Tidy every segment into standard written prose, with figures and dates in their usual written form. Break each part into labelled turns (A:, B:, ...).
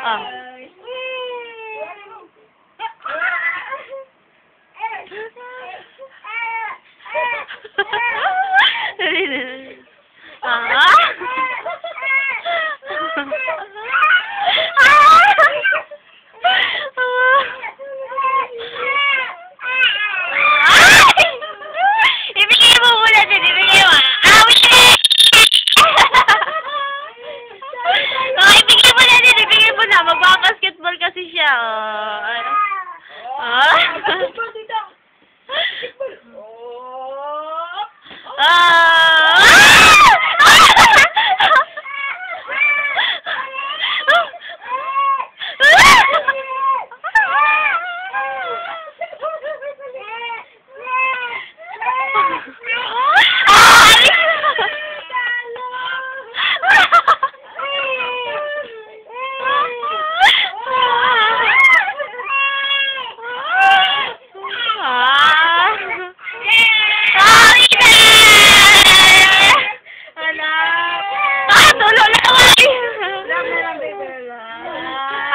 A: Ah. Ibigay mo muna din, ibigay mo. Ibigay mo na din, ibigay mo na. Magbabasketball kasi siya.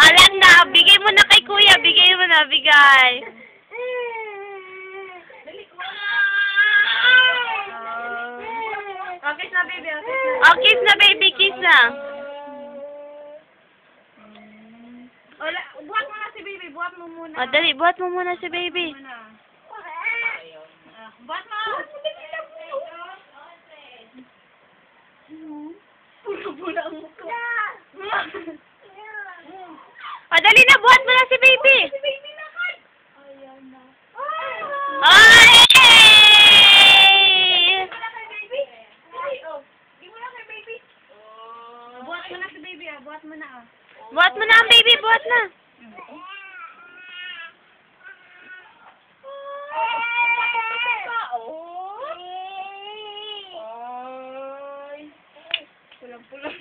A: Alam na, bigay mo na kay kuya, bigay mo na, bigay.
B: Kiss na baby,
A: Kiss na baby, kiss na.
B: Buhat mo na si baby, buhat mo muna.
A: Dali, buhat mo muna si baby.
B: Buhat mo! Pula-pula ang mukha.
A: Dali na, buhat mo na si baby.
B: Si baby na kay! Ayan na.
A: Ay!
B: Buhat mo na kay baby. Di mo na kay baby. Buhat mo na si baby, buhat mo na.
A: Buhat mo na ang baby, buhat na.
B: Pulang-pulang.